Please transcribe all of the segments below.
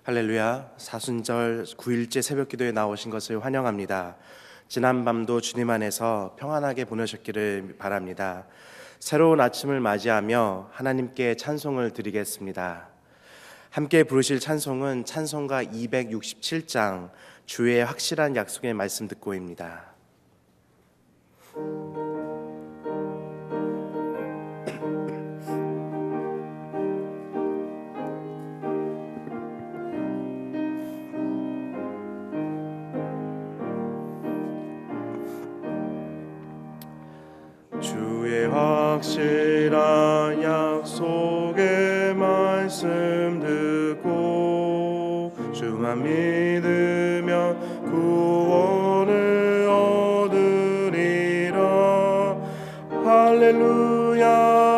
할렐루야, 사순절 9일째 새벽기도에 나오신 것을 환영합니다. 지난밤도 주님 안에서 평안하게 보내셨기를 바랍니다. 새로운 아침을 맞이하며 하나님께 찬송을 드리겠습니다. 함께 부르실 찬송은 찬송가 267장 주의 확실한 약속의 말씀 듣고입니다. 주의 확실한 약속의 말씀 듣고 주만 믿으면 구원을 얻으리라. 할렐루야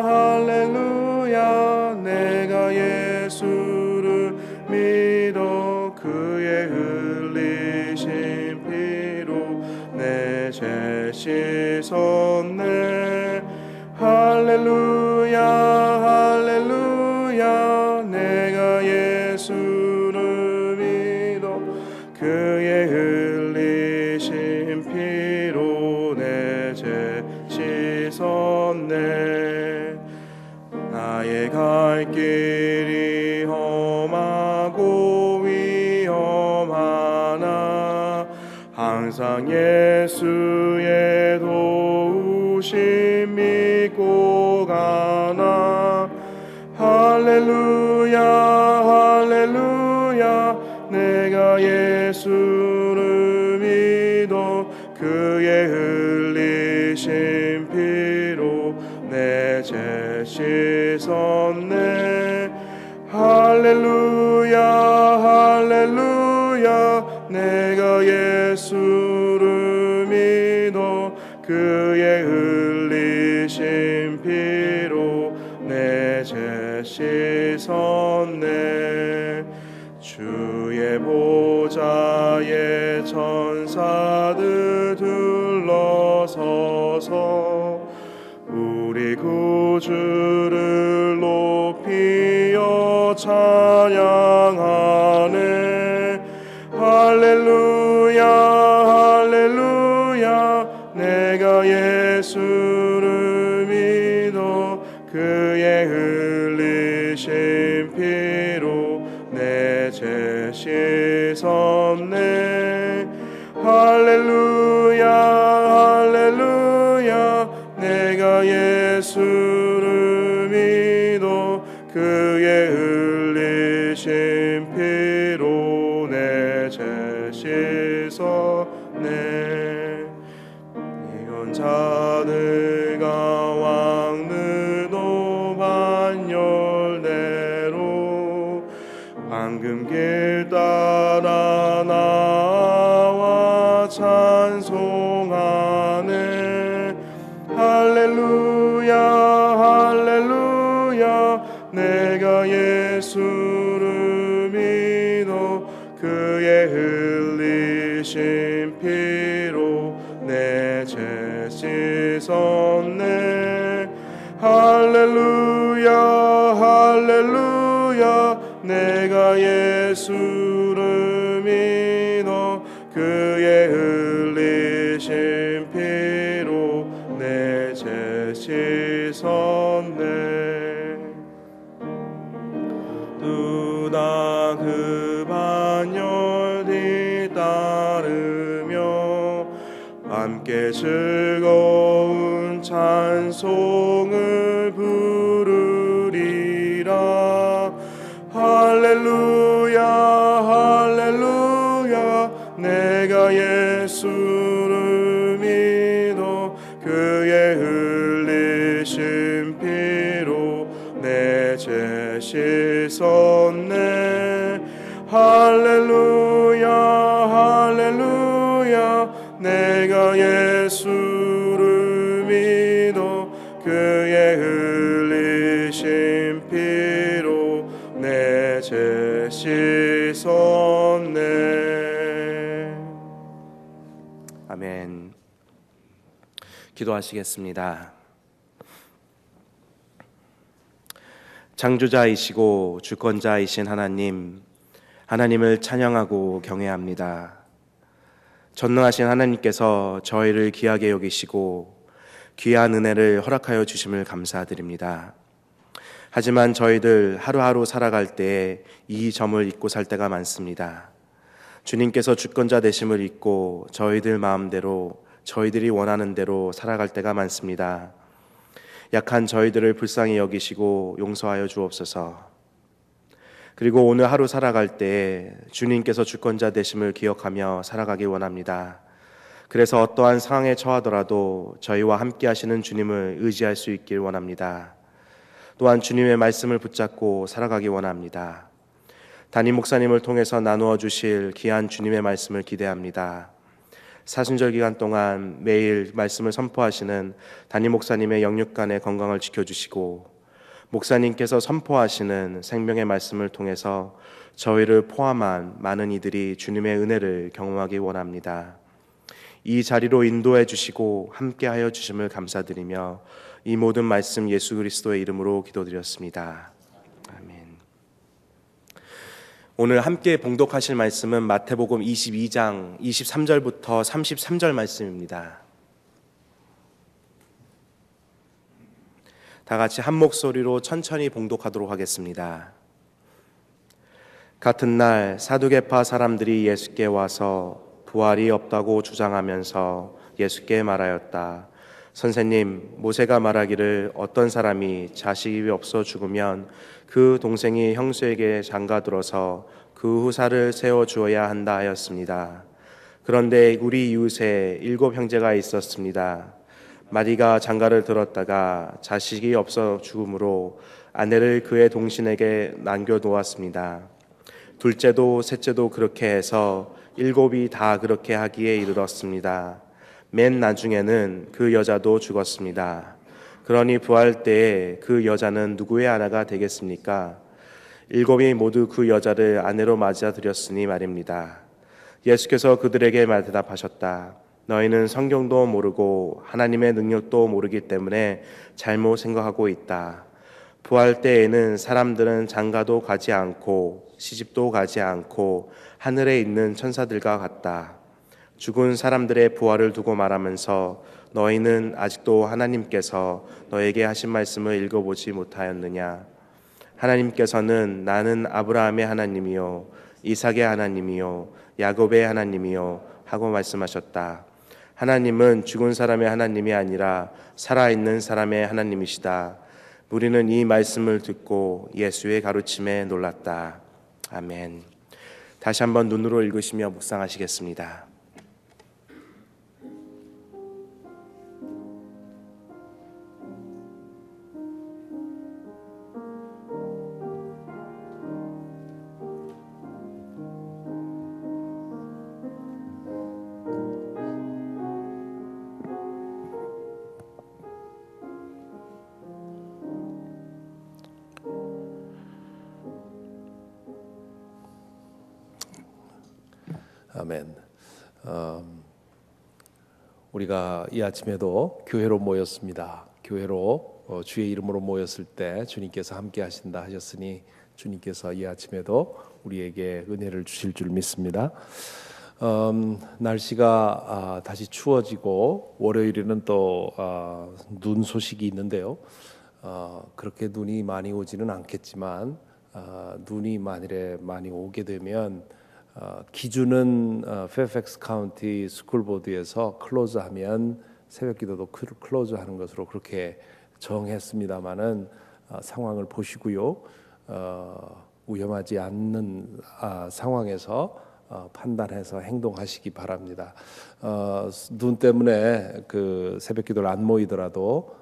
할렐루야, 내가 예수를 믿어 그의 흘리신 피로 내 죄 씻었네. 할렐루야 할렐루야, 내가 예수를 믿어 그의 흘리신 피로 내 죄 씻었네. 나의 갈 길이 험하고 위험하나 항상 예수의 도우심 믿고 가나. 할렐루야 할렐루야, 내가 예수를 믿어 그의 흘리신 피로 내 죄 씻었네. 할렐루야 할렐루야, 내가 예수를 믿어 그의 흘리신 피로 내 죄 씻었네. 주의 보좌에 천사들 둘러서서 우리 구주를 높이어 찬양하네. 할렐루야 할렐루야, 내가 예수를 믿어 그의 흘리신 피로 내 죄 씻었네. 할렐루야 할렐루야, 내가 예수를 믿어 그의 흘리신 피로 내 죄 씻었네. 예언자들과 왕들도 반열대로 황금길 따라 나와 찬송하네. 할렐루야 할렐루야, 내가 예수를 믿어 그의 흘리신 피로 내 죄 씻었네. 할렐루야 할렐루야, 내가 예수를 믿어 그의 흘리신 피로 내 죄 씻었네. 누다 그 반열 뒤따르며 함께 즐거운 찬송을 부르리라. 할렐루야 할렐루야, 내가 예수를 믿어 그의 흘리신 피로 내 죄 씻었네. 할렐루야 할렐루야, 내가 예수를 믿어 그의 흘리신 피로 내 죄 씻었네. 아멘. 기도하시겠습니다. 창조자이시고 주권자이신 하나님, 하나님을 찬양하고 경외합니다. 전능하신 하나님께서 저희를 귀하게 여기시고 귀한 은혜를 허락하여 주심을 감사드립니다. 하지만 저희들 하루하루 살아갈 때에 이 점을 잊고 살 때가 많습니다. 주님께서 주권자 되심을 잊고 저희들 마음대로 저희들이 원하는 대로 살아갈 때가 많습니다. 약한 저희들을 불쌍히 여기시고 용서하여 주옵소서. 그리고 오늘 하루 살아갈 때에 주님께서 주권자 되심을 기억하며 살아가기 원합니다. 그래서 어떠한 상황에 처하더라도 저희와 함께 하시는 주님을 의지할 수 있길 원합니다. 또한 주님의 말씀을 붙잡고 살아가기 원합니다. 담임 목사님을 통해서 나누어 주실 귀한 주님의 말씀을 기대합니다. 사순절 기간 동안 매일 말씀을 선포하시는 담임 목사님의 영육간의 건강을 지켜주시고 목사님께서 선포하시는 생명의 말씀을 통해서 저희를 포함한 많은 이들이 주님의 은혜를 경험하기 원합니다. 이 자리로 인도해 주시고 함께하여 주심을 감사드리며 이 모든 말씀 예수 그리스도의 이름으로 기도드렸습니다. 아멘. 오늘 함께 봉독하실 말씀은 마태복음 22장 23절부터 33절 말씀입니다. 다 같이 한 목소리로 천천히 봉독하도록 하겠습니다. 같은 날 사두개파 사람들이 예수께 와서 부활이 없다고 주장하면서 예수께 말하였다. 선생님, 모세가 말하기를 어떤 사람이 자식이 없어 죽으면 그 동생이 형수에게 장가들어서 그 후사를 세워주어야 한다 하였습니다. 그런데 우리 이웃에 7 형제가 있었습니다. 마리가 장가를 들었다가 자식이 없어 죽음으로 아내를 그의 동신에게 남겨놓았습니다. 둘째도 셋째도 그렇게 해서 7이 다 그렇게 하기에 이르렀습니다. 맨 나중에는 그 여자도 죽었습니다. 그러니 부활 때에 그 여자는 누구의 아내가 되겠습니까? 7이 모두 그 여자를 아내로 맞아들였으니 말입니다. 예수께서 그들에게 대답하셨다. 너희는 성경도 모르고 하나님의 능력도 모르기 때문에 잘못 생각하고 있다. 부활 때에는 사람들은 장가도 가지 않고 시집도 가지 않고 하늘에 있는 천사들과 같다. 죽은 사람들의 부활을 두고 말하면서 너희는 아직도 하나님께서 너에게 하신 말씀을 읽어보지 못하였느냐? 하나님께서는 나는 아브라함의 하나님이요 이삭의 하나님이요 야곱의 하나님이요 하고 말씀하셨다. 하나님은 죽은 사람의 하나님이 아니라 살아있는 사람의 하나님이시다. 우리는 이 말씀을 듣고 예수의 가르침에 놀랐다. 아멘. 다시 한번 눈으로 읽으시며 묵상하시겠습니다. 아멘. 우리가 이 아침에도 교회로 모였습니다. 교회로 주의 이름으로 모였을 때 주님께서 함께 하신다 하셨으니 주님께서 이 아침에도 우리에게 은혜를 주실 줄 믿습니다. 날씨가 다시 추워지고 월요일에는 또 눈 소식이 있는데요. 그렇게 눈이 많이 오지는 않겠지만 눈이 만일에 많이 오게 되면 기준은 페어팩스 카운티 스쿨보드에서 클로즈하면 새벽기도도 클로즈하는 것으로 그렇게 정했습니다마는 상황을 보시고요. 위험하지 않는 상황에서 판단해서 행동하시기 바랍니다. 눈 때문에 그 새벽기도를 안 모이더라도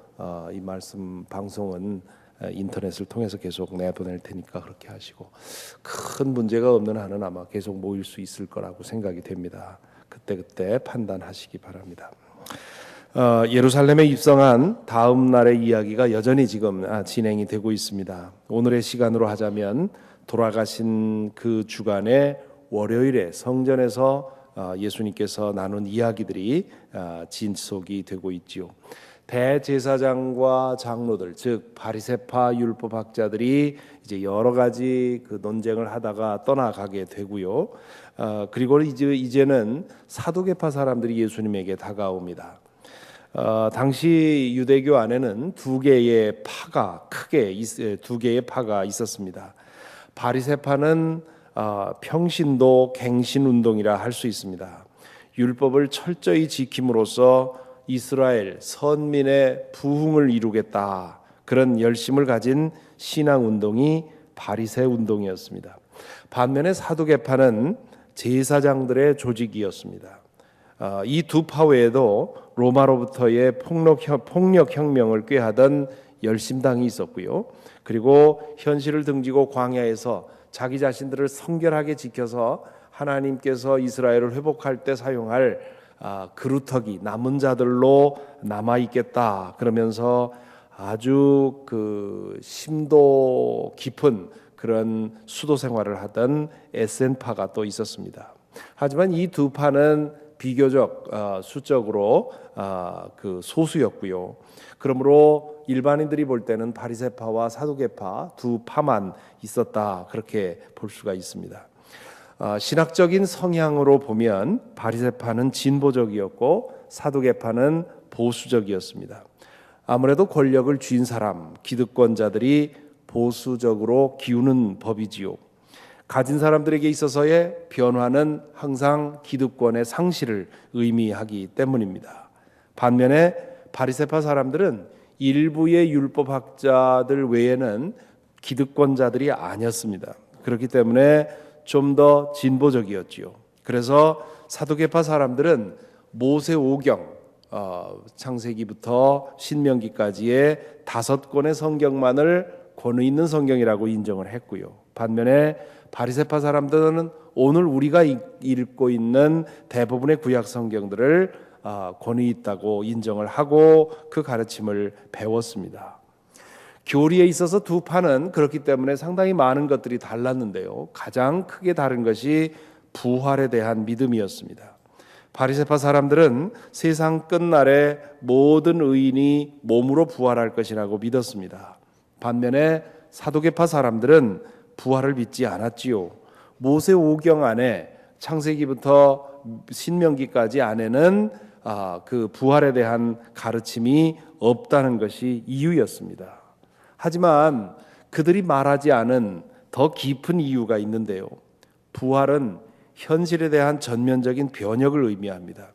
이 말씀 방송은 인터넷을 통해서 계속 내보낼 테니까 그렇게 하시고 큰 문제가 없는 한은 아마 계속 모일 수 있을 거라고 생각이 됩니다. 그때 판단하시기 바랍니다. 예루살렘에 입성한 다음 날의 이야기가 여전히 지금 진행이 되고 있습니다. 오늘의 시간으로 하자면 돌아가신 그 주간의 월요일에 성전에서 예수님께서 나눈 이야기들이 진속이 되고 있지요. 대제사장과 장로들, 즉 바리새파 율법학자들이 이제 여러 가지 그 논쟁을 하다가 떠나가게 되고요. 그리고 이제는 사두개파 사람들이 예수님에게 다가옵니다. 당시 유대교 안에는 두 개의 파가 있었습니다. 바리새파는 평신도 갱신 운동이라 할 수 있습니다. 율법을 철저히 지킴으로써 이스라엘 선민의 부흥을 이루겠다, 그런 열심을 가진 신앙 운동이 바리새 운동이었습니다. 반면에 사두개파는 제사장들의 조직이었습니다. 이 두 파 외에도 로마로부터의 폭력 혁명을 꾀하던 열심당이 있었고요. 그리고 현실을 등지고 광야에서 자기 자신들을 성결하게 지켜서 하나님께서 이스라엘을 회복할 때 사용할 그루터기 남은 자들로 남아 있겠다, 그러면서 아주 그 심도 깊은 그런 수도 생활을 하던 에센파가 또 있었습니다. 하지만 이 두 파는 비교적 수적으로 그 소수였고요. 그러므로 일반인들이 볼 때는 바리새파와 사두개파 두 파만 있었다, 그렇게 볼 수가 있습니다. 신학적인 성향으로 보면 바리새파는 진보적이었고 사두개파는 보수적이었습니다. 아무래도 권력을 쥔 사람, 기득권자들이 보수적으로 기우는 법이지요. 가진 사람들에게 있어서의 변화는 항상 기득권의 상실을 의미하기 때문입니다. 반면에 바리새파 사람들은 일부의 율법학자들 외에는 기득권자들이 아니었습니다. 그렇기 때문에 좀 더 진보적이었지요. 그래서 사두개파 사람들은 모세오경, 창세기부터 신명기까지의 5권의 성경만을 권위 있는 성경이라고 인정을 했고요. 반면에 바리새파 사람들은 오늘 우리가 읽고 있는 대부분의 구약 성경들을 권위 있다고 인정을 하고 그 가르침을 배웠습니다. 교리에 있어서 두 파는 그렇기 때문에 상당히 많은 것들이 달랐는데요. 가장 크게 다른 것이 부활에 대한 믿음이었습니다. 바리새파 사람들은 세상 끝날에 모든 의인이 몸으로 부활할 것이라고 믿었습니다. 반면에 사두개파 사람들은 부활을 믿지 않았지요. 모세오경 안에 창세기부터 신명기까지 안에는 그 부활에 대한 가르침이 없다는 것이 이유였습니다. 하지만 그들이 말하지 않은 더 깊은 이유가 있는데요. 부활은 현실에 대한 전면적인 변혁을 의미합니다.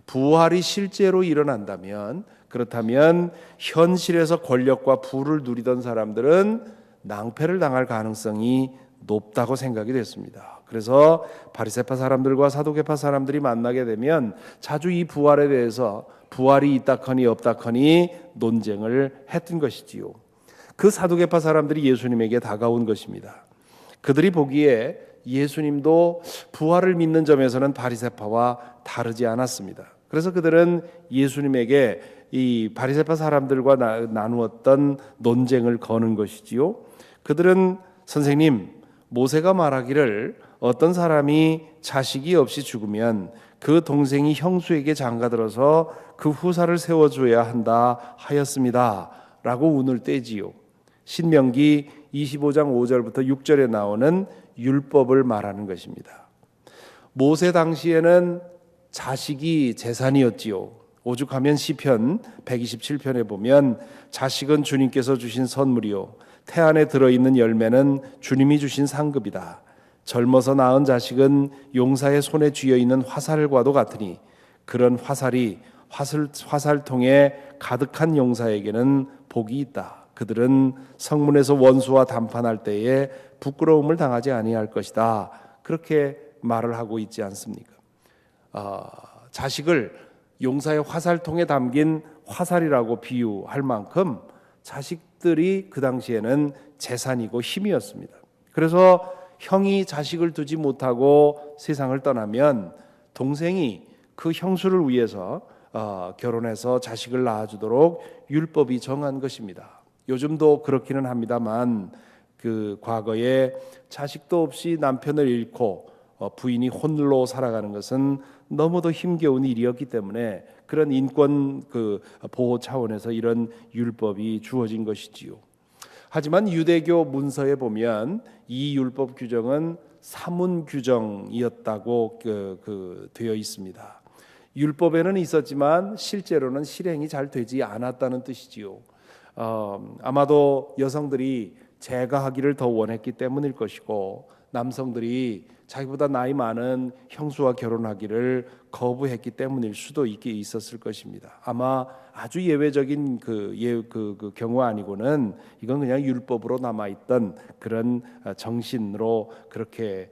부활이 실제로 일어난다면, 그렇다면 현실에서 권력과 부를 누리던 사람들은 낭패를 당할 가능성이 높다고 생각이 됐습니다. 그래서 바리새파 사람들과 사두개파 사람들이 만나게 되면 자주 이 부활에 대해서 부활이 있다커니 없다커니 논쟁을 했던 것이지요. 그 사두개파 사람들이 예수님에게 다가온 것입니다. 그들이 보기에 예수님도 부활을 믿는 점에서는 바리새파와 다르지 않았습니다. 그래서 그들은 예수님에게 이 바리새파 사람들과 나누었던 논쟁을 거는 것이지요. 그들은 선생님, 모세가 말하기를 어떤 사람이 자식이 없이 죽으면 그 동생이 형수에게 장가들어서 그 후사를 세워줘야 한다 하였습니다 라고 운을 떼지요. 신명기 25장 5절부터 6절에 나오는 율법을 말하는 것입니다. 모세 당시에는 자식이 재산이었지요. 오죽하면 시편 127편에 보면 자식은 주님께서 주신 선물이요 태 안에 들어있는 열매는 주님이 주신 상급이다. 젊어서 낳은 자식은 용사의 손에 쥐어있는 화살과도 같으니 그런 화살이 화살통에 가득한 용사에게는 복이 있다. 그들은 성문에서 원수와 담판할 때에 부끄러움을 당하지 아니할 것이다. 그렇게 말을 하고 있지 않습니까? 자식을 용사의 화살통에 담긴 화살이라고 비유할 만큼 자식들이 그 당시에는 재산이고 힘이었습니다. 그래서 형이 자식을 두지 못하고 세상을 떠나면 동생이 그 형수를 위해서 결혼해서 자식을 낳아주도록 율법이 정한 것입니다. 요즘도 그렇기는 합니다만 그 과거에 자식도 없이 남편을 잃고 부인이 홀로 살아가는 것은 너무도 힘겨운 일이었기 때문에 그런 인권 보호 차원에서 이런 율법이 주어진 것이지요. 하지만 유대교 문서에 보면 이 율법 규정은 사문 규정이었다고 되어 있습니다. 율법에는 있었지만 실제로는 실행이 잘 되지 않았다는 뜻이지요. 아마도 여성들이 제가하기를 더 원했기 때문일 것이고 남성들이 자기보다 나이 많은 형수와 결혼하기를 거부했기 때문일 수도 있었을 것입니다. 아마 아주 예외적인 그 경우 아니고는 이건 그냥 율법으로 남아있던 그런 정신으로 그렇게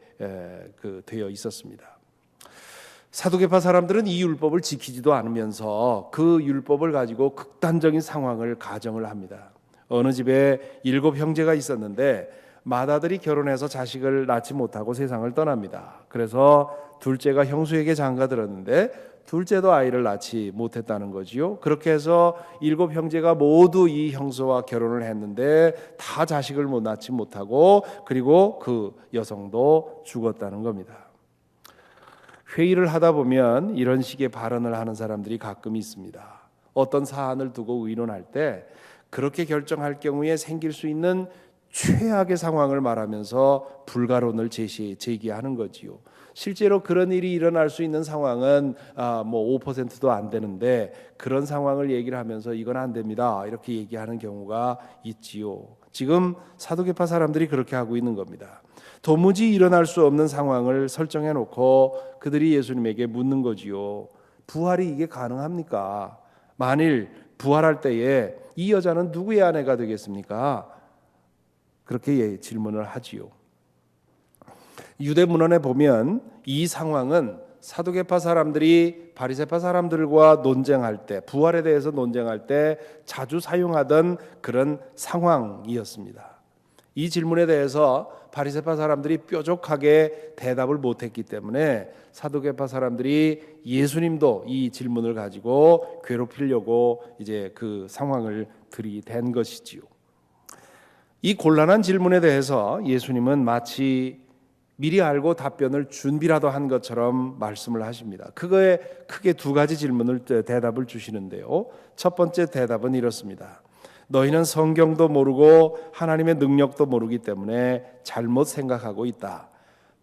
되어 있었습니다. 사두개파 사람들은 이 율법을 지키지도 않으면서 그 율법을 가지고 극단적인 상황을 가정을 합니다. 어느 집에 7 형제가 있었는데 맏아들이 결혼해서 자식을 낳지 못하고 세상을 떠납니다. 그래서 둘째가 형수에게 장가들었는데 둘째도 아이를 낳지 못했다는 거지요. 그렇게 해서 7 형제가 모두 이 형수와 결혼을 했는데 다 자식을 낳지 못하고 그리고 그 여성도 죽었다는 겁니다. 회의를 하다 보면 이런 식의 발언을 하는 사람들이 가끔 있습니다. 어떤 사안을 두고 의논할 때 그렇게 결정할 경우에 생길 수 있는 최악의 상황을 말하면서 불가론을 제기하는 거지요. 실제로 그런 일이 일어날 수 있는 상황은 5%도 안 되는데 그런 상황을 얘기를 하면서 이건 안 됩니다 이렇게 얘기하는 경우가 있지요. 지금 사두개파 사람들이 그렇게 하고 있는 겁니다. 도무지 일어날 수 없는 상황을 설정해 놓고 그들이 예수님에게 묻는 거지요. 부활이 이게 가능합니까? 만일 부활할 때에 이 여자는 누구의 아내가 되겠습니까? 그렇게 질문을 하지요. 유대 문헌에 보면 이 상황은 사두개파 사람들이 바리새파 사람들과 논쟁할 때, 부활에 대해서 논쟁할 때 자주 사용하던 그런 상황이었습니다. 이 질문에 대해서 바리새파 사람들이 뾰족하게 대답을 못했기 때문에 사두개파 사람들이 예수님도 이 질문을 가지고 괴롭히려고 이제 그 상황을 들이댄 것이지요. 이 곤란한 질문에 대해서 예수님은 마치 미리 알고 답변을 준비라도 한 것처럼 말씀을 하십니다. 그거에 크게 2가지 질문을 대답을 주시는데요. 첫 번째 대답은 이렇습니다. 너희는 성경도 모르고 하나님의 능력도 모르기 때문에 잘못 생각하고 있다.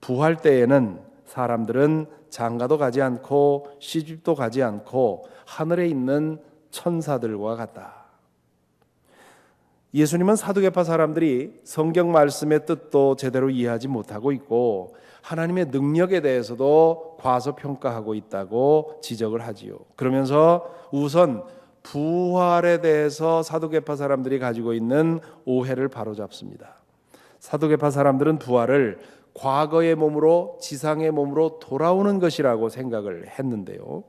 부활 때에는 사람들은 장가도 가지 않고 시집도 가지 않고 하늘에 있는 천사들과 같다. 예수님은 사두개파 사람들이 성경 말씀의 뜻도 제대로 이해하지 못하고 있고 하나님의 능력에 대해서도 과소평가하고 있다고 지적을 하지요. 그러면서 우선 부활에 대해서 사두개파 사람들이 가지고 있는 오해를 바로잡습니다. 사두개파 사람들은 부활을 과거의 몸으로 지상의 몸으로 돌아오는 것이라고 생각을 했는데요.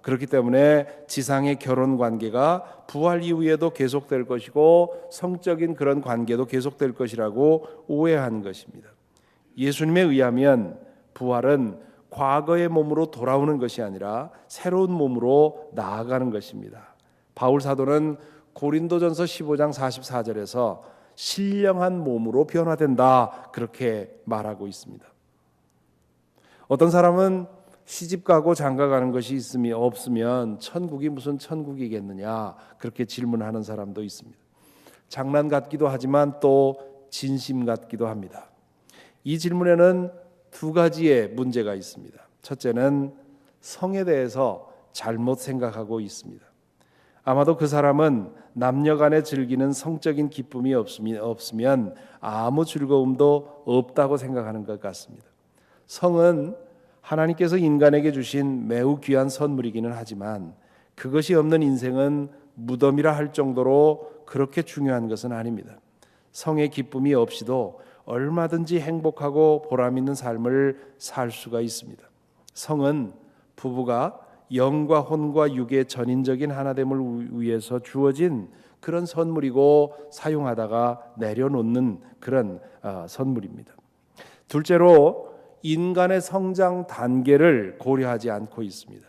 그렇기 때문에 지상의 결혼 관계가 부활 이후에도 계속될 것이고 성적인 그런 관계도 계속될 것이라고 오해하는 것입니다. 예수님에 의하면 부활은 과거의 몸으로 돌아오는 것이 아니라 새로운 몸으로 나아가는 것입니다. 바울 사도는 고린도전서 15장 44절에서 신령한 몸으로 변화된다 그렇게 말하고 있습니다. 어떤 사람은 시집가고 장가가는 것이 없으면 천국이 무슨 천국이겠느냐 그렇게 질문하는 사람도 있습니다. 장난 같기도 하지만 또 진심 같기도 합니다. 이 질문에는 2가지의 문제가 있습니다. 첫째는 성에 대해서 잘못 생각하고 있습니다. 아마도 그 사람은 남녀 간에 즐기는 성적인 기쁨이 없으면 아무 즐거움도 없다고 생각하는 것 같습니다. 성은 하나님께서 인간에게 주신 매우 귀한 선물이기는 하지만 그것이 없는 인생은 무덤이라 할 정도로 그렇게 중요한 것은 아닙니다. 성의 기쁨이 없이도 얼마든지 행복하고 보람 있는 삶을 살 수가 있습니다. 성은 부부가 영과 혼과 육의 전인적인 하나됨을 위해서 주어진 그런 선물이고 사용하다가 내려놓는 그런 선물입니다. 둘째로 인간의 성장 단계를 고려하지 않고 있습니다.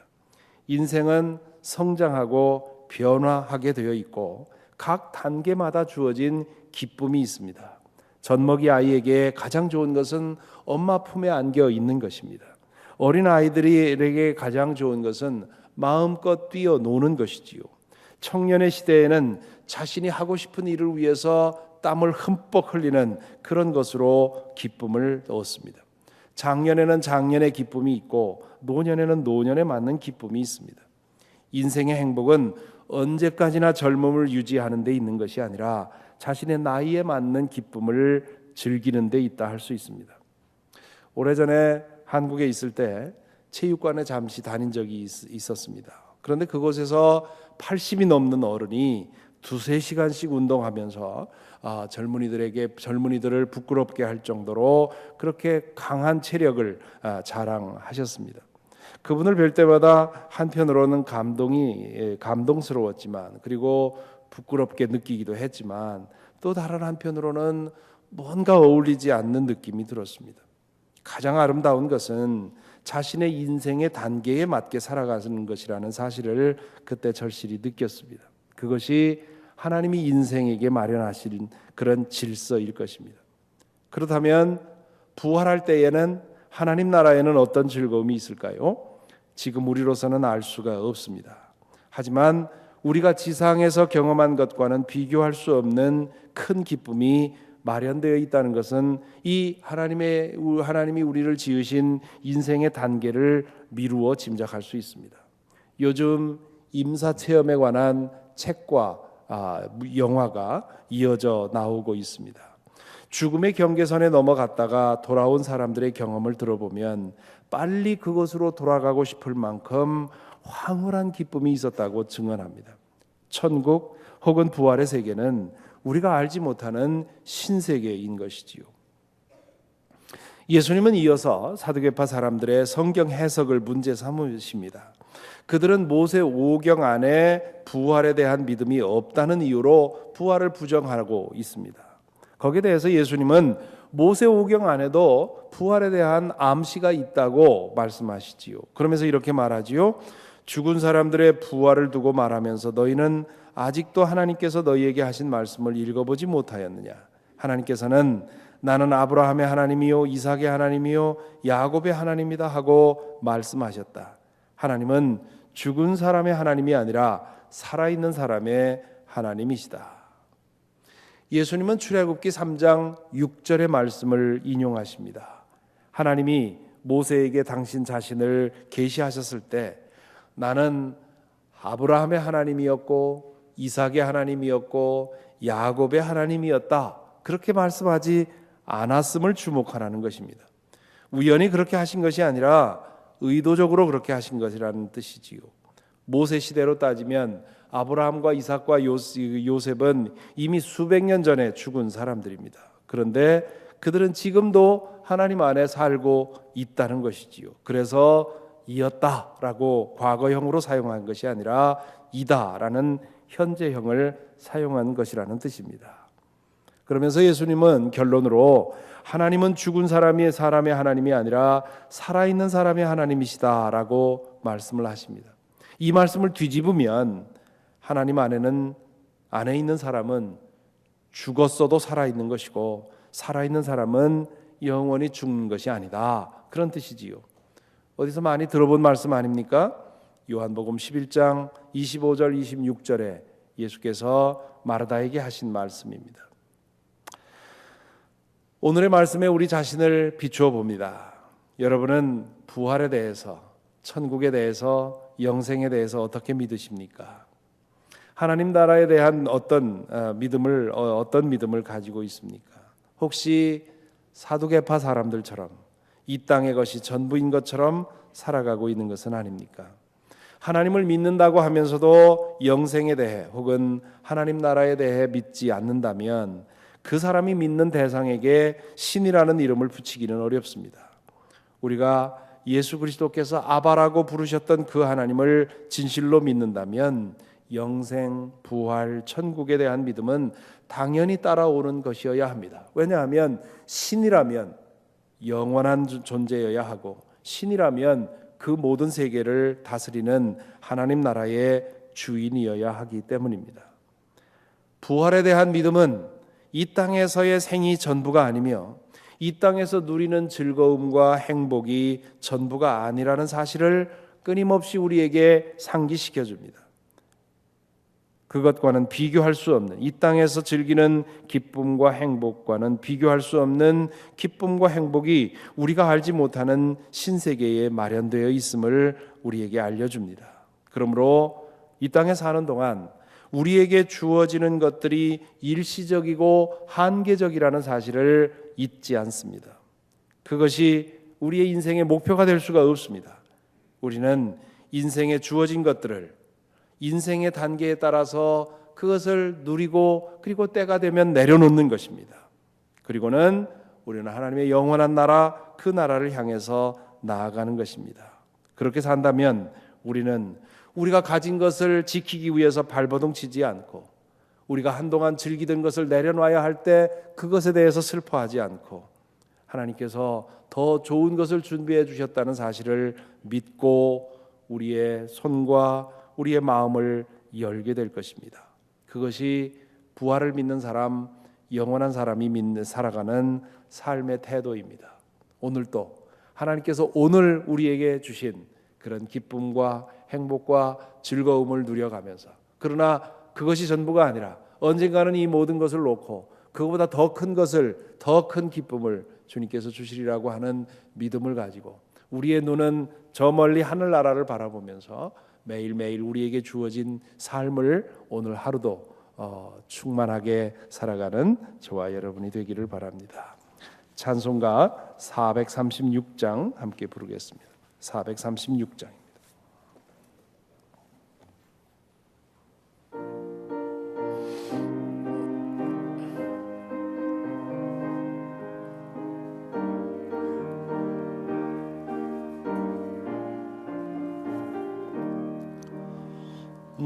인생은 성장하고 변화하게 되어 있고 각 단계마다 주어진 기쁨이 있습니다. 젖먹이 아이에게 가장 좋은 것은 엄마 품에 안겨 있는 것입니다. 어린 아이들에게 가장 좋은 것은 마음껏 뛰어 노는 것이지요. 청년의 시대에는 자신이 하고 싶은 일을 위해서 땀을 흠뻑 흘리는 그런 것으로 기쁨을 얻습니다. 장년에는 장년의 기쁨이 있고 노년에는 노년에 맞는 기쁨이 있습니다. 인생의 행복은 언제까지나 젊음을 유지하는 데 있는 것이 아니라 자신의 나이에 맞는 기쁨을 즐기는 데 있다 할 수 있습니다. 오래전에 한국에 있을 때 체육관에 잠시 다닌 적이 있었습니다. 그런데 그곳에서 80이 넘는 어른이 두세 시간씩 운동하면서 젊은이들을 부끄럽게 할 정도로 그렇게 강한 체력을 자랑하셨습니다. 그분을 뵐 때마다 한편으로는 감동스러웠지만, 그리고 부끄럽게 느끼기도 했지만, 또 다른 한편으로는 뭔가 어울리지 않는 느낌이 들었습니다. 가장 아름다운 것은 자신의 인생의 단계에 맞게 살아가는 것이라는 사실을 그때 절실히 느꼈습니다. 그것이 하나님이 인생에게 마련하신 그런 질서일 것입니다. 그렇다면 부활할 때에는 하나님 나라에는 어떤 즐거움이 있을까요? 지금 우리로서는 알 수가 없습니다. 하지만 우리가 지상에서 경험한 것과는 비교할 수 없는 큰 기쁨이 마련되어 있다는 것은 이 하나님이 우리를 지으신 인생의 단계를 미루어 짐작할 수 있습니다. 요즘 임사 체험에 관한 책과 영화가 이어져 나오고 있습니다. 죽음의 경계선에 넘어갔다가 돌아온 사람들의 경험을 들어보면 빨리 그곳으로 돌아가고 싶을 만큼 황홀한 기쁨이 있었다고 증언합니다. 천국 혹은 부활의 세계는 우리가 알지 못하는 신세계인 것이지요. 예수님은 이어서 사두개파 사람들의 성경 해석을 문제 삼으십니다. 그들은 모세 5경 안에 부활에 대한 믿음이 없다는 이유로 부활을 부정하고 있습니다. 거기에 대해서 예수님은 모세 5경 안에도 부활에 대한 암시가 있다고 말씀하시지요. 그러면서 이렇게 말하지요. 죽은 사람들의 부활을 두고 말하면서 너희는 아직도 하나님께서 너희에게 하신 말씀을 읽어보지 못하였느냐. 하나님께서는 나는 아브라함의 하나님이요 이삭의 하나님이요 야곱의 하나님이다 하고 말씀하셨다. 하나님은 죽은 사람의 하나님이 아니라 살아있는 사람의 하나님이시다. 예수님은 출애굽기 3장 6절의 말씀을 인용하십니다. 하나님이 모세에게 당신 자신을 계시하셨을 때 나는 아브라함의 하나님이었고 이삭의 하나님이었고 야곱의 하나님이었다. 그렇게 말씀하지 않았음을 주목하라는 것입니다. 우연히 그렇게 하신 것이 아니라 의도적으로 그렇게 하신 것이라는 뜻이지요. 모세 시대로 따지면 아브라함과 이삭과 요셉은 이미 수백 년 전에 죽은 사람들입니다. 그런데 그들은 지금도 하나님 안에 살고 있다는 것이지요. 그래서 이었다라고 과거형으로 사용한 것이 아니라 이다라는 현재형을 사용한 것이라는 뜻입니다. 그러면서 예수님은 결론으로 하나님은 죽은 사람의 하나님이 아니라 살아있는 사람의 하나님이시다라고 말씀을 하십니다. 이 말씀을 뒤집으면 하나님 안에 있는 사람은 죽었어도 살아있는 것이고 살아있는 사람은 영원히 죽는 것이 아니다. 그런 뜻이지요. 어디서 많이 들어본 말씀 아닙니까? 요한복음 11장 25절 26절에 예수께서 마르다에게 하신 말씀입니다. 오늘의 말씀에 우리 자신을 비추어 봅니다. 여러분은 부활에 대해서, 천국에 대해서, 영생에 대해서 어떻게 믿으십니까? 하나님 나라에 대한 어떤 믿음을 가지고 있습니까? 혹시 사두개파 사람들처럼 이 땅의 것이 전부인 것처럼 살아가고 있는 것은 아닙니까? 하나님을 믿는다고 하면서도 영생에 대해 혹은 하나님 나라에 대해 믿지 않는다면 그 사람이 믿는 대상에게 신이라는 이름을 붙이기는 어렵습니다. 우리가 예수 그리스도께서 아바라고 부르셨던 그 하나님을 진실로 믿는다면 영생, 부활, 천국에 대한 믿음은 당연히 따라오는 것이어야 합니다. 왜냐하면 신이라면 영원한 존재여야 하고 신이라면 그 모든 세계를 다스리는 하나님 나라의 주인이어야 하기 때문입니다. 부활에 대한 믿음은 이 땅에서의 생이 전부가 아니며 이 땅에서 누리는 즐거움과 행복이 전부가 아니라는 사실을 끊임없이 우리에게 상기시켜 줍니다. 그것과는 비교할 수 없는, 이 땅에서 즐기는 기쁨과 행복과는 비교할 수 없는 기쁨과 행복이 우리가 알지 못하는 신세계에 마련되어 있음을 우리에게 알려줍니다. 그러므로 이 땅에 사는 동안 우리에게 주어지는 것들이 일시적이고 한계적이라는 사실을 잊지 않습니다. 그것이 우리의 인생의 목표가 될 수가 없습니다. 우리는 인생에 주어진 것들을 인생의 단계에 따라서 그것을 누리고 그리고 때가 되면 내려놓는 것입니다. 그리고는 우리는 하나님의 영원한 나라, 그 나라를 향해서 나아가는 것입니다. 그렇게 산다면 우리는 우리가 가진 것을 지키기 위해서 발버둥 치지 않고, 우리가 한동안 즐기던 것을 내려놔야 할 때 그것에 대해서 슬퍼하지 않고, 하나님께서 더 좋은 것을 준비해 주셨다는 사실을 믿고 우리의 손과 우리의 마음을 열게 될 것입니다. 그것이 부활을 믿는 사람, 영원한 사람이 살아가는 삶의 태도입니다. 오늘도 하나님께서 오늘 우리에게 주신 그런 기쁨과 행복과 즐거움을 누려가면서, 그러나 그것이 전부가 아니라 언젠가는 이 모든 것을 놓고 그것보다 더 큰 것을, 더 큰 기쁨을 주님께서 주시리라고 하는 믿음을 가지고 우리의 눈은 저 멀리 하늘나라를 바라보면서 매일매일 우리에게 주어진 삶을 오늘 하루도 충만하게 살아가는 저와 여러분이 되기를 바랍니다. 찬송가 436장 함께 부르겠습니다. 436장입니다.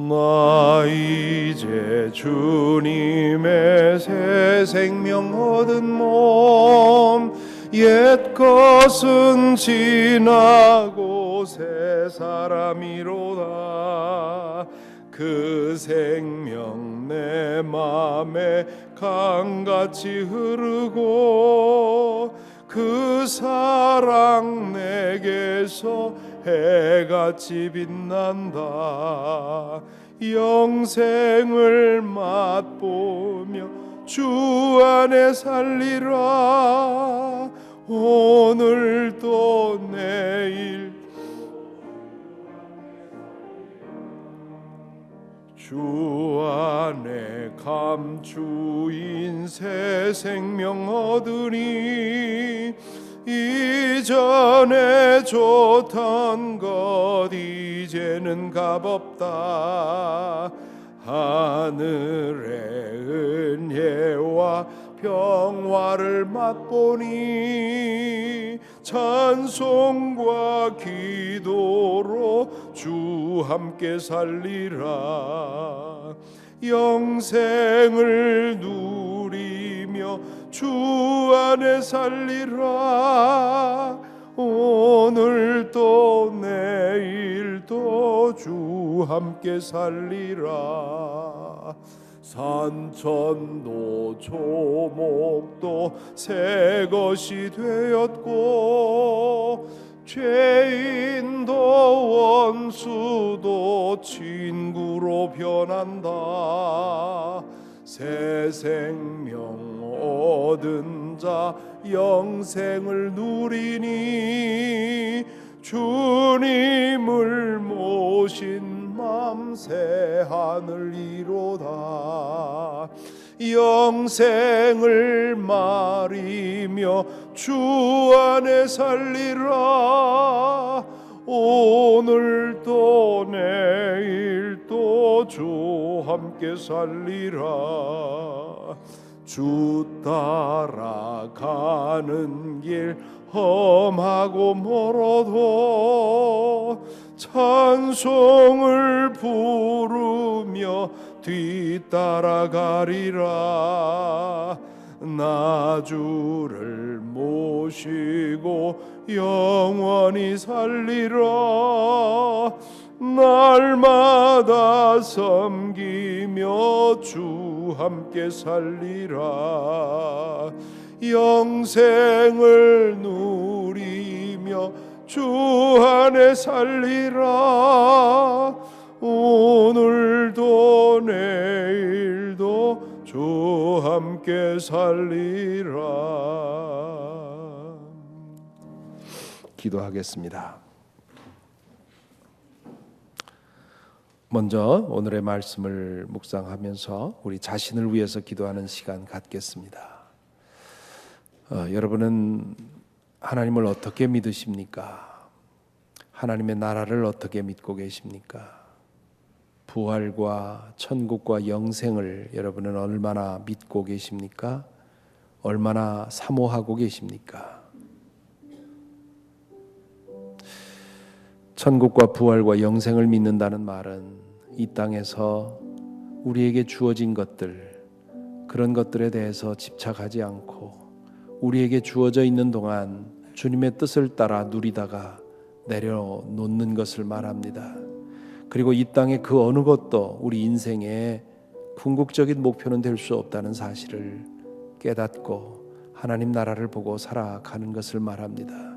나 이제 주님의 새 생명 얻은 몸, 옛 것은 지나고 새 사람이로다. 그 생명 내 맘에 강같이 흐르고 그 사랑 내게서 해같이 빛난다. 영생을 맛보며 주 안에 살리라. 오늘 또 내일 주 안에 감추인 새 생명 얻으니 이전에 좋던 것 이제는 값없다. 하늘의 은혜와 평화를 맛보니 찬송과 기도로 주 함께 살리라. 영생을 누리며 주 안에 살리라. 오늘 또 내일 또 주 함께 살리라. 산천도 초목도 새 것이 되었고 죄인도 원수도 친구로 변한다. 새 생명 얻은 자 영생을 누리니 주님을 모신 맘 새 하늘 이로다. 영생을 말이며 주 안에 살리라. 오늘 또 내일 또 주 함께 살리라. 주 따라가는 길 험하고 멀어도 찬송을 부르며 뒤따라가리라. 나 주를 모시고 영원히 살리라. 날마다 섬기며 주 함께 살리라. 영생을 누리며 주 안에 살리라. 오늘도 내일도 주 함께 살리라. 기도하겠습니다. 먼저 오늘의 말씀을 묵상하면서 우리 자신을 위해서 기도하는 시간 갖겠습니다. 여러분은 하나님을 어떻게 믿으십니까? 하나님의 나라를 어떻게 믿고 계십니까? 부활과 천국과 영생을 여러분은 얼마나 믿고 계십니까? 얼마나 사모하고 계십니까? 천국과 부활과 영생을 믿는다는 말은 이 땅에서 우리에게 주어진 것들, 그런 것들에 대해서 집착하지 않고 우리에게 주어져 있는 동안 주님의 뜻을 따라 누리다가 내려놓는 것을 말합니다. 그리고 이 땅의 그 어느 것도 우리 인생의 궁극적인 목표는 될 수 없다는 사실을 깨닫고 하나님 나라를 보고 살아가는 것을 말합니다.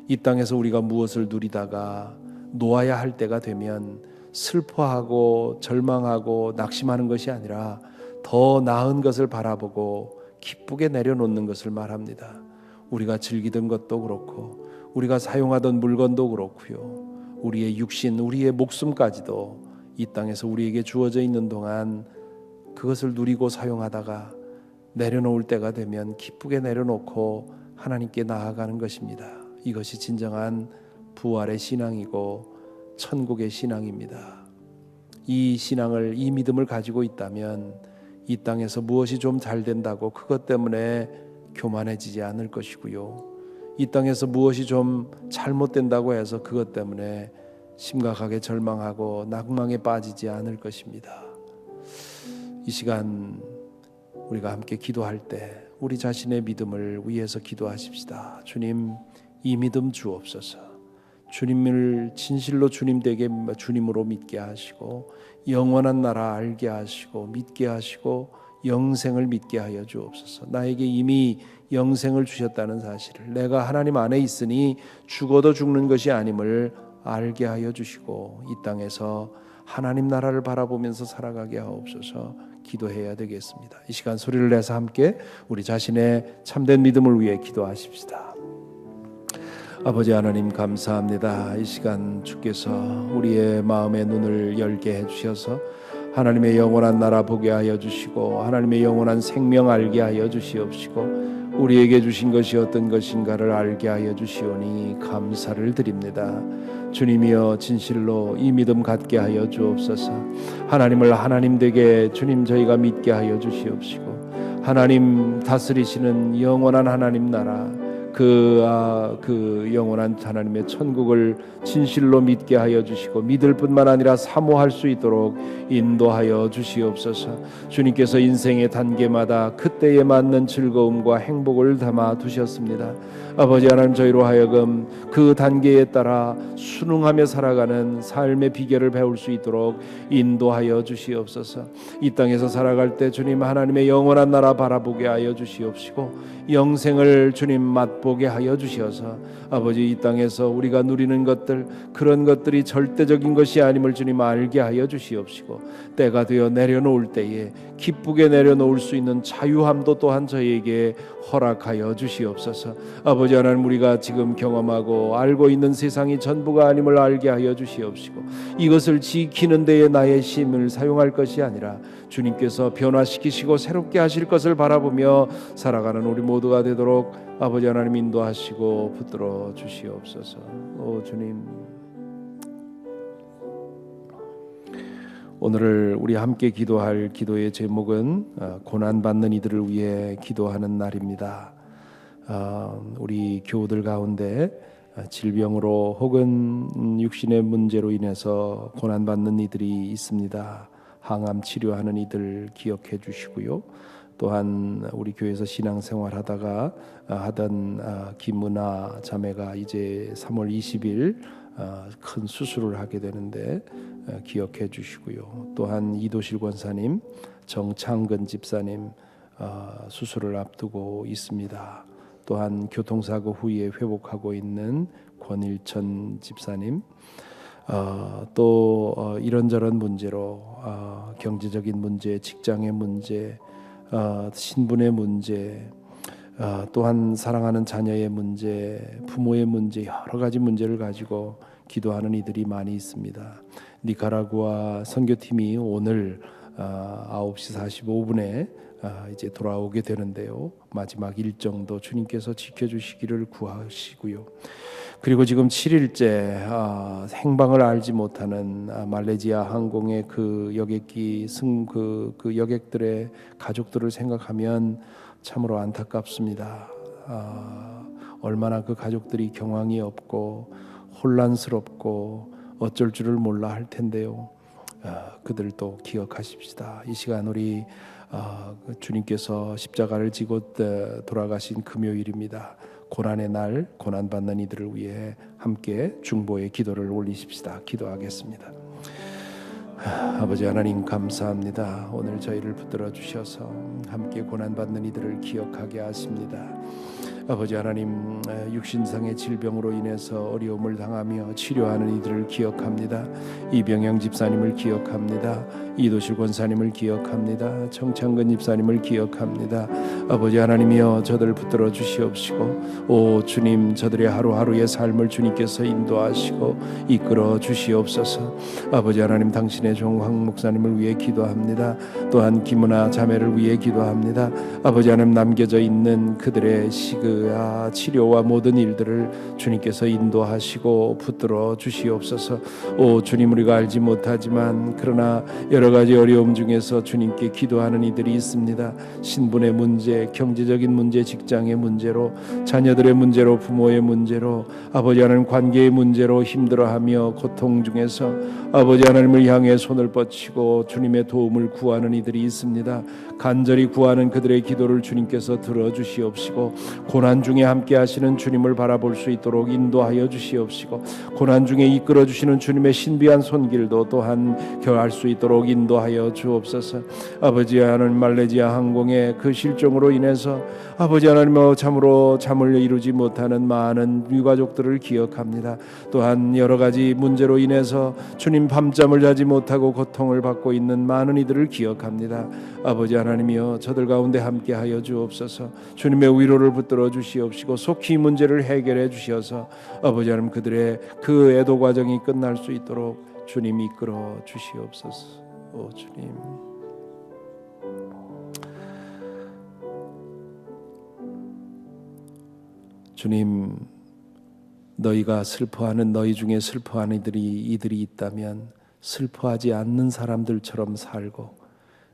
이 땅에서 우리가 무엇을 누리다가 놓아야 할 때가 되면 슬퍼하고 절망하고 낙심하는 것이 아니라 더 나은 것을 바라보고 기쁘게 내려놓는 것을 말합니다. 우리가 즐기던 것도 그렇고 우리가 사용하던 물건도 그렇고요. 우리의 육신, 우리의 목숨까지도 이 땅에서 우리에게 주어져 있는 동안 그것을 누리고 사용하다가 내려놓을 때가 되면 기쁘게 내려놓고 하나님께 나아가는 것입니다. 이것이 진정한 부활의 신앙이고 천국의 신앙입니다. 이 신앙을, 이 믿음을 가지고 있다면 이 땅에서 무엇이 좀 잘 된다고 그것 때문에 교만해지지 않을 것이고요. 이 땅에서 무엇이 좀 잘못된다고 해서 그것 때문에 심각하게 절망하고 낙망에 빠지지 않을 것입니다. 이 시간 우리가 함께 기도할 때 우리 자신의 믿음을 위해서 기도하십시다. 주님, 이 믿음 주옵소서. 주님을 진실로 주님에게 주님으로 믿게 하시고 영원한 나라 알게 하시고 믿게 하시고 영생을 믿게 하여 주옵소서. 나에게 이미 영생을 주셨다는 사실을, 내가 하나님 안에 있으니 죽어도 죽는 것이 아님을 알게 하여 주시고 이 땅에서 하나님 나라를 바라보면서 살아가게 하옵소서. 기도해야 되겠습니다. 이 시간 소리를 내서 함께 우리 자신의 참된 믿음을 위해 기도하십시다. 아버지 하나님 감사합니다. 이 시간 주께서 우리의 마음의 눈을 열게 해주셔서 하나님의 영원한 나라 보게 하여 주시고 하나님의 영원한 생명 알게 하여 주시옵시고 우리에게 주신 것이 어떤 것인가를 알게 하여 주시오니 감사를 드립니다. 주님이여 진실로 이 믿음 갖게 하여 주옵소서. 하나님을 하나님 되게 주님 저희가 믿게 하여 주시옵시고 하나님 다스리시는 영원한 하나님 나라 그 영원한 하나님의 천국을 진실로 믿게 하여 주시고 믿을 뿐만 아니라 사모할 수 있도록 인도하여 주시옵소서. 주님께서 인생의 단계마다 그때에 맞는 즐거움과 행복을 담아 두셨습니다. 아버지 하나님 저희로 하여금 그 단계에 따라 순응하며 살아가는 삶의 비결을 배울 수 있도록 인도하여 주시옵소서. 이 땅에서 살아갈 때 주님 하나님의 영원한 나라 바라보게 하여 주시옵시고 영생을 주님 맛보게 하여 주셔서 아버지 이 땅에서 우리가 누리는 것들 그런 것들이 절대적인 것이 아님을 주님 알게 하여 주시옵시고 때가 되어 내려놓을 때에 기쁘게 내려놓을 수 있는 자유함도 또한 저희에게 허락하여 주시옵소서. 아버지 하나님 우리가 지금 경험하고 알고 있는 세상이 전부가 아님을 알게 하여 주시옵시고 이것을 지키는 데에 나의 힘을 사용할 것이 아니라 주님께서 변화시키시고 새롭게 하실 것을 바라보며 살아가는 우리 모두가 되도록 아버지 하나님 인도하시고 붙들어 주시옵소서. 오 주님, 오늘 우리 함께 기도할 기도의 제목은 고난받는 이들을 위해 기도하는 날입니다. 우리 교우들 가운데 질병으로 혹은 육신의 문제로 인해서 고난받는 이들이 있습니다. 항암 치료하는 이들 기억해 주시고요. 또한 우리 교회에서 신앙생활 하다가 하던 김은아 자매가 이제 3월 20일 큰 수술을 하게 되는데 기억해 주시고요. 또한 이도실 권사님, 정창근 집사님 수술을 앞두고 있습니다. 또한 교통사고 후에 회복하고 있는 권일천 집사님, 또 이런저런 문제로 경제적인 문제, 직장의 문제, 신분의 문제, 또한 사랑하는 자녀의 문제, 부모의 문제, 여러 가지 문제를 가지고 기도하는 이들이 많이 있습니다. 니카라구아 선교팀이 오늘 9시 45분에 이제 돌아오게 되는데요. 마지막 일정도 주님께서 지켜주시기를 구하시고요. 그리고 지금 7일째 행방을 알지 못하는 말레이시아 항공의 그 여객기 그 여객들의 가족들을 생각하면 참으로 안타깝습니다. 얼마나 그 가족들이 경황이 없고 혼란스럽고 어쩔 줄을 몰라 할 텐데요. 그들도 기억하십시다. 이 시간 우리 주님께서 십자가를 지고 돌아가신 금요일입니다. 고난의 날, 고난받는 이들을 위해 함께 중보의 기도를 올리십시다. 기도하겠습니다. 아버지 하나님 감사합니다. 오늘 저희를 붙들어 주셔서 함께 고난받는 이들을 기억하게 하십니다. 아버지 하나님, 육신상의 질병으로 인해서 어려움을 당하며 치료하는 이들을 기억합니다. 이병영 집사님을 기억합니다. 이도실 권사님을 기억합니다. 정창근 집사님을 기억합니다. 아버지 하나님이여, 저들을 붙들어 주시옵시고, 오 주님, 저들의 하루하루의 삶을 주님께서 인도하시고 이끌어 주시옵소서. 아버지 하나님, 당신의 종 황 목사님을 위해 기도합니다. 또한 김은아 자매를 위해 기도합니다. 아버지 하나님, 남겨져 있는 그들의 치료와 모든 일들을 주님께서 인도하시고 붙들어 주시옵소서. 오 주님, 우리가 알지 못하지만 그러나 여러 가지 어려움 중에서 주님께 기도하는 이들이 있습니다. 신분의 문제, 경제적인 문제, 직장의 문제로, 자녀들의 문제로, 부모의 문제로, 아버지 하나님 관계의 문제로 힘들어하며 고통 중에서 아버지 하나님을 향해 손을 뻗치고 주님의 도움을 구하는 이들이 있습니다. 간절히 구하는 그들의 기도를 주님께서 들어주시옵시고, 고난 중에 함께 하시는 주님을 바라볼 수 있도록 인도하여 주시옵시고, 고난 중에 이끌어 주시는 주님의 신비한 손길도 또한 경험할 수 있도록 인도하여 주옵소서. 아버지 하나님, 말레이시아 항공의 그 실종으로 인해서 아버지 하나님, 참으로 잠을 이루지 못하는 많은 유가족들을 기억합니다. 또한 여러 가지 문제로 인해서 주님 밤잠을 자지 못하고 고통을 받고 있는 많은 이들을 기억합니다. 아버지 하나님이여, 저들 가운데 함께하여 주옵소서. 주님의 위로를 붙들어 주시옵시고 속히 이 문제를 해결해 주셔서 아버지 하나님, 그들의 그 애도 과정이 끝날 수 있도록 주님 이끌어 주시옵소서. 오 주님, 주님, 너희가 슬퍼하는, 너희 중에 슬퍼하는 이들이 있다면 슬퍼하지 않는 사람들처럼 살고,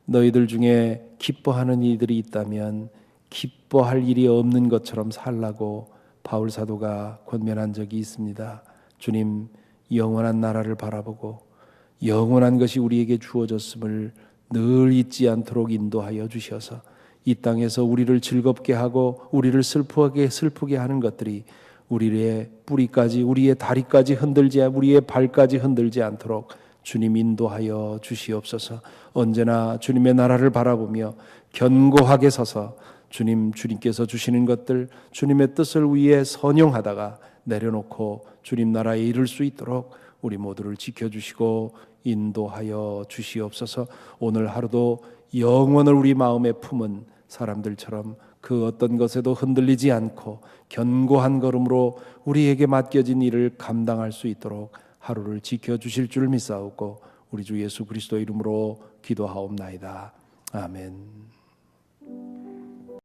너희들 중에 기뻐하는 이들이 있다면 기뻐할 일이 없는 것처럼 살라고 바울 사도가 권면한 적이 있습니다. 주님, 영원한 나라를 바라보고 영원한 것이 우리에게 주어졌음을 늘 잊지 않도록 인도하여 주셔서 이 땅에서 우리를 즐겁게 하고 우리를 슬프게 하는 것들이 우리의 뿌리까지, 우리의 다리까지 흔들지, 우리의 발까지 흔들지 않도록 주님 인도하여 주시옵소서. 언제나 주님의 나라를 바라보며 견고하게 서서 주님께서 주시는 것들, 주님의 뜻을 위해 선용하다가 내려놓고 주님 나라에 이를 수 있도록 우리 모두를 지켜주시고 인도하여 주시옵소서. 오늘 하루도 영원을 우리 마음에 품은 사람들처럼 그 어떤 것에도 흔들리지 않고 견고한 걸음으로 우리에게 맡겨진 일을 감당할 수 있도록 하루를 지켜주실 줄 믿사오고 우리 주 예수 그리스도 이름으로 기도하옵나이다. 아멘.